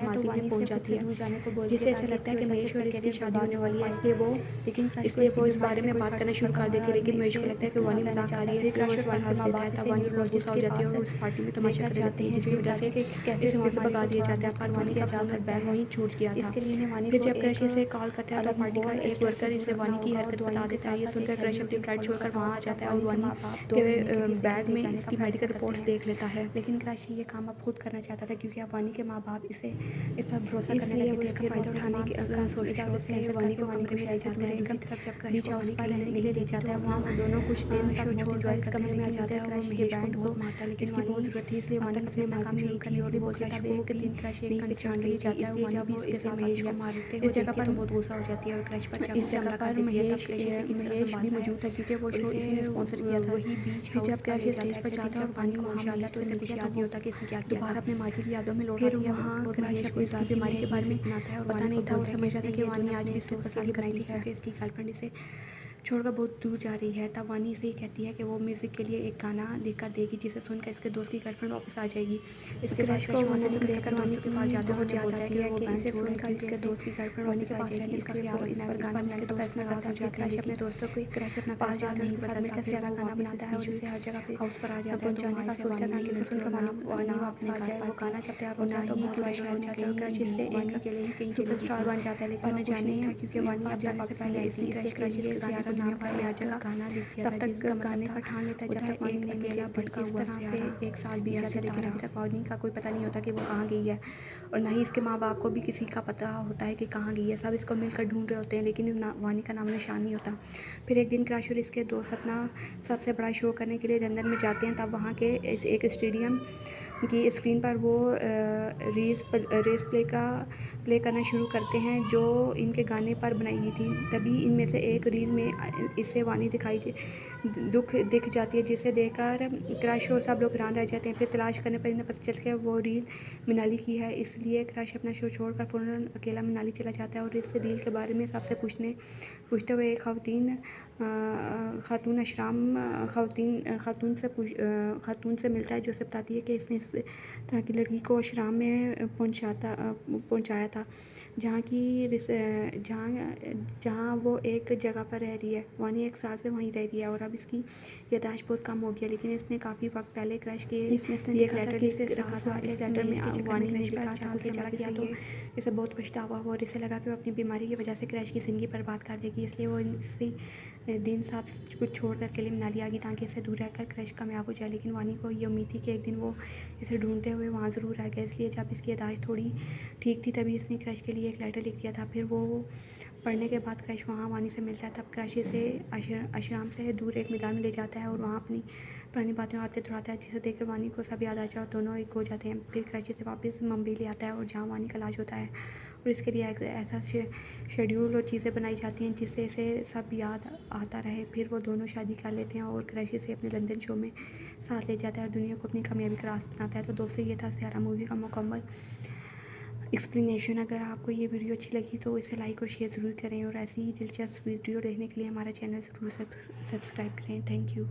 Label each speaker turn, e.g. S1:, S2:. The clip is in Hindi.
S1: है तो
S2: माजी में
S1: वानी
S2: पहुंच
S1: से खुद
S2: जाती
S1: से
S2: है,
S1: दूर जाने को बोलती
S2: जिससे
S1: है
S2: ऐसा
S1: ताकि
S2: लगता है कि
S1: इसकी वजह
S2: महेश
S1: से
S2: और
S1: उसका
S2: इसकी
S1: करियर
S2: शादी
S1: बर्बाद
S2: होने
S1: ना हो
S2: वाली है,
S1: पाए। लेकिन क्रश को
S2: इसलिए
S1: इसकी
S2: वो इस
S1: बीमारी
S2: बारे
S1: से
S2: में
S1: कोई
S2: बात
S1: फ़र्क
S2: करना
S1: नहीं
S2: शुरू
S1: पड़ता,
S2: कर देती है,
S1: हर
S2: लेकिन
S1: में
S2: महेश को
S1: इसे
S2: लगता है कि
S1: इसके
S2: वानी
S1: साथ रहना
S2: मजाक कर
S1: चाहता
S2: रही
S1: है।
S2: है,
S1: फिर
S2: इसलिए वो
S1: क्रश
S2: उस
S1: और
S2: वानी
S1: के
S2: को
S1: माँ
S2: हंस
S1: बाप
S2: देता है।
S1: इसे
S2: वानी
S1: न्यू
S2: और बहुत
S1: प्रोड्यूस
S2: गुस्सा हो
S1: के
S2: जाती है
S1: पास
S2: और उस पार्टी में तमाशा
S1: लेकर
S2: करने
S1: जाते
S2: लगती है,
S1: हैं,
S2: जिसकी
S1: फिर
S2: वजह
S1: बताते
S2: से
S1: हैं कि कैसे
S2: इसे
S1: इस
S2: वहाँ से
S1: बीमारी
S2: भगा
S1: को
S2: दिया
S1: थोड़ा
S2: जाता है।
S1: बहुत
S2: पर
S1: कंट्रोल
S2: वानी
S1: किया
S2: का
S1: जा
S2: फोन
S1: सकता
S2: बैग
S1: है।
S2: वहीं छूट गया था।
S1: इसके लिए वानी
S2: फिर
S1: को
S2: जब क्रश
S1: एक
S2: इसे कॉल करता है तो
S1: अलग
S2: पार्टी का
S1: माहौल,
S2: एक
S1: स्ट्रेस
S2: वर्कर
S1: से
S2: इसे
S1: दूर
S2: वानी
S1: रहना
S2: की
S1: होगा और
S2: हरकत बता
S1: दवाइयों के
S2: देता है। ये
S1: साथ-साथ
S2: सुनकर
S1: एक
S2: क्रश
S1: हेल्दी
S2: अपनी
S1: रूटीन
S2: फ्लाइट
S1: फॉलो
S2: छोड़कर
S1: करना
S2: वहाँ आ
S1: होगा। तब
S2: जाता है और
S1: वानी के
S2: वानी
S1: माँ-बाप 2
S2: के
S1: महीने के लिए इसे घर
S2: बैग
S1: ले
S2: में
S1: जाने का
S2: इसकी
S1: फैसला
S2: मेडिकल
S1: करते
S2: रिपोर्ट्स
S1: हैं।
S2: देख लेता है।
S1: लेकिन क्रश ये काम अब खुद करना चाहता था क्योंकि अब वानी के माँ-बाप इस पर भरोसा करने
S2: इसलिए
S1: लगे
S2: वो
S1: थे।
S2: इसका
S1: फिर वो
S2: फ़ायदा
S1: अपने
S2: उठाने
S1: तमाम
S2: के
S1: सोचता और
S2: स्रोत
S1: उसे
S2: कैंसिल
S1: वानी को
S2: करके
S1: कमरे में ले
S2: शायद
S1: जाता है।
S2: दूसरी
S1: एक
S2: तरफ जब क्रश
S1: बीच
S2: को
S1: हाउस
S2: वानी
S1: पर
S2: कहीं
S1: रहने के
S2: नहीं
S1: लिए ले
S2: देती
S1: जाता
S2: तो
S1: है।
S2: अपना
S1: वहाँ दोनों कुछ दिन तक
S2: शौक
S1: बहुत
S2: एंजॉय
S1: इंजॉय
S2: करते
S1: करते
S2: हैं,
S1: हैं,
S2: लेकिन
S1: लेकिन
S2: मिलते
S1: ज्यादा
S2: हैं वो
S1: क्रश
S2: महेश
S1: ये
S2: को
S1: बैंड
S2: बहुत
S1: को
S2: मारता है, लेकिन
S1: इसकी बहुत
S2: वानी
S1: ज़रूरत थी, इसलिए
S2: अब
S1: वानी
S2: तक
S1: अपने
S2: अपने
S1: माजी
S2: माजी
S1: में
S2: में
S1: की
S2: की
S1: और
S2: और
S1: वो
S2: बोलती
S1: कहता
S2: था
S1: भी
S2: वो
S1: एक
S2: भी
S1: दिन क्रश एक
S2: नहीं
S1: कंसर्ट
S2: पहचान
S1: के
S2: रही
S1: लिए
S2: थी,
S1: जाता है और
S2: इसलिए
S1: वानी
S2: जब
S1: भी
S2: वो
S1: इसके
S2: इसे
S1: साथ
S2: महेश
S1: आती
S2: को
S1: है।
S2: मारते
S1: इस
S2: हुए
S1: जगह
S2: देखती
S1: पर
S2: है
S1: वो
S2: तो
S1: बहुत गुस्सा हो जाती है और क्रश पर
S2: इस
S1: चाकू से
S2: जगह
S1: हमला कर
S2: पर
S1: देती है। तब
S2: महेश
S1: क्रश इसे महेश भी मौजूद था क्योंकि वो शो इसी ने स्पॉन्सर किया था।
S2: वही बीच
S1: फिर जब क्रैश
S2: स्टेज
S1: स्टेज पर जाता है और वानी वहाँ महेश से मिलती है तो
S2: याद नहीं होता कि इसने क्या किया
S1: दोबारा
S2: था।
S1: अपने माजी की यादों में लौट
S2: फिर
S1: आती है
S2: वहाँ
S1: और
S2: क्रश
S1: महेश को इसकी
S2: अपनी
S1: बीमारी के बारे में
S2: बनाता है और
S1: पता
S2: वानी
S1: नहीं
S2: को
S1: था। वो
S2: बोलता है
S1: समझ रहा था कि
S2: ये
S1: वानी
S2: तूने
S1: आज
S2: अपने
S1: भी सिर्फ
S2: दोस्त
S1: उसके
S2: के
S1: लिए
S2: लिए
S1: बनाई
S2: बनाई
S1: थी
S2: थी
S1: क्योंकि इसकी गर्लफ्रेंड इसे छोड़कर बहुत दूर जा रही है। तब वानी से ही कहती है कि वो म्यूज़िक के लिए एक गाना लिख कर देगी जिसे सुनकर इसके दोस्त की गर्लफ्रेंड वापस आ जाएगी। इसके बाद
S2: क्रश को
S1: क्रश
S2: वो
S1: वहाँ से
S2: नज़म
S1: निकलकर
S2: देखकर वानी
S1: दोस्तों के
S2: की
S1: पास जाता है और
S2: बहुत
S1: उन्हें
S2: याद
S1: बोलता है
S2: आती
S1: कि
S2: है
S1: वो
S2: कि
S1: बैंड
S2: इसे
S1: छोड़ रहा है
S2: सुनकर
S1: क्योंकि
S2: इसके
S1: इससे
S2: दोस्त की गर्लफ्रेंड
S1: वानी
S2: वापस
S1: के
S2: आ
S1: पास
S2: जाएगी।
S1: रहने का
S2: इसका
S1: ख्याल
S2: वो इस
S1: रखना
S2: पर
S1: है। इस
S2: गाना
S1: बार
S2: बनाने
S1: इसके
S2: का
S1: दोस्त
S2: फैसला
S1: नाराज़
S2: करता
S1: हो
S2: है। फिर
S1: जाते हैं
S2: क्रश अपने
S1: लेकिन
S2: दोस्तों के
S1: क्रश अपना
S2: पास
S1: फैसला
S2: जाता है और
S1: नहीं
S2: उसके साथ
S1: बदलता।
S2: मिलकर
S1: फिर
S2: सियारा
S1: वो
S2: गाना
S1: वापस
S2: बनाता
S1: इसकी
S2: है और इसे हर जगह पे
S1: हाउस पर आ जाता है। तो
S2: पहुंचाने का
S1: वहाँ से
S2: सोचता
S1: वानी
S2: था
S1: नहीं
S2: कि इसे
S1: मिलती
S2: सुनकर
S1: और
S2: वानी
S1: ना
S2: वापस
S1: अपने
S2: आ
S1: घर
S2: जाए।
S1: पर
S2: वो
S1: थी
S2: गाना जब तैयार
S1: और
S2: होता
S1: ना
S2: है तो
S1: ही
S2: बहुत
S1: पूरा
S2: वायरल
S1: शहर
S2: हो
S1: में
S2: जाता है और क्रश
S1: कहीं
S2: इससे
S1: वानी
S2: एक
S1: के लिए ही कहीं चली गई
S2: सुपरस्टार
S1: थी।
S2: बन जाता है। लेकिन
S1: और
S2: वो
S1: कुछ
S2: खुश
S1: नहीं
S2: नहीं
S1: था
S2: था
S1: क्योंकि वानी
S2: अब
S1: अपने
S2: जाने से
S1: वापस
S2: पहले
S1: नहीं आई
S2: इसने
S1: थी।
S2: क्रश
S1: इसलिए
S2: के
S1: क्रश
S2: लिए
S1: इस
S2: सियारा
S1: गाने
S2: को
S1: को
S2: नाम
S1: दुनिया
S2: पर
S1: भर में
S2: याद
S1: एक
S2: जगह
S1: गाना लिख दिया था
S2: तब तक
S1: जिसका
S2: गाने
S1: मतलब
S2: का ठान लेता है जब
S1: उधर
S2: तक वानी नहीं
S1: एक
S2: मिल
S1: अकेला
S2: जाती।
S1: भटका
S2: इस
S1: हुआ
S2: तरह से
S1: सियारा
S2: एक साल बीत
S1: या
S2: जाता है लेकिन
S1: सितारा
S2: अभी तक वानी का कोई पता नहीं होता कि वो कहाँ गई है और ना ही इसके माँ बाप को भी किसी का पता होता है कि कहाँ गई है। सब इसको मिलकर ढूंढ रहे होते हैं लेकिन वानी का नाम निशान नहीं होता। फिर एक दिन क्रश और इसके दोस्त अपना सबसे बड़ा शो करने के लिए लंदन में जाते हैं। तब वहाँ के एक स्टेडियम की स्क्रीन पर वो रेस प्ले करना शुरू करते हैं जो इनके गाने पर बनाई गई थी। तभी इनमें से एक रील में इससे वानी दिख जाती है जिसे देखकर क्रश और सब लोग हैरान रह जाते हैं। फिर तलाश करने पर इन्हें पता चलता है वो रील मनाली की है। इसलिए क्रश अपना शो छोड़कर फ़ौरन अकेला मनाली चला जाता है और इस रील के बारे में सबसे पूछते हुए एक खातून से मिलता है जो उसे बताती है कि इसने इस तरह की लड़की को आश्रम में पहुंचाया था जहाँ वो एक जगह पर रह रही है। वानी एक साल से वहीं रह रही है और अब इसकी याददाश्त बहुत कम हो गई है लेकिन इसने काफ़ी वक्त पहले क्रश के लिए एक लेटर लिख रखा था। इस लेटर में वानी ने लिखा था उसे चला किया तो इसे बहुत पछतावा हुआ और इसे लगा कि वो अपनी बीमारी की वजह से क्रश की ज़िंदगी बर्बाद कर देगी। इसलिए वो इसी दिन सब कुछ छोड़ कर के लिए मनाली आ गई ताकि इससे दूर रहकर क्रश कामयाब हो जाए। लेकिन वानी को ये उम्मीद थी कि एक दिन वो इसे ढूंढते हुए वहाँ ज़रूर आएगा। इसलिए जब इसकी याददाश्त थोड़ी ठीक थी तभी इसने क्रश के लिए एक लेटर लिख दिया था। फिर वो पढ़ने के बाद क्रश वहाँ वानी से मिलता है। तब क्रश इसे आश्रम से दूर एक मैदान में ले जाता है और वहाँ अपनी पुरानी बातें आते दोहराता है जिसे देखकर वानी को सब याद आ जाए और दोनों एक हो जाते हैं। फिर क्रश इसे वापस मुंबई ले आता है और जहाँ वानी का इलाज होता है और इसके लिए ऐसा शेड्यूल और चीज़ें बनाई जाती हैं जिससे इसे सब याद आता रहे। फिर वो दोनों शादी कर लेते हैं और क्रश इसे अपने लंदन शो में साथ ले जाता है और दुनिया को अपनी कामयाबी का रास्ता बनाता है। तो दोस्तों ये था सियारा मूवी का मुकम्मल एक्सप्लेनेशन। अगर आपको ये वीडियो अच्छी लगी तो इसे लाइक और शेयर ज़रूर करें और ऐसी ही दिलचस्प वीडियो देखने के लिए हमारा चैनल ज़रूर सब्सक्राइब करें। Thank you.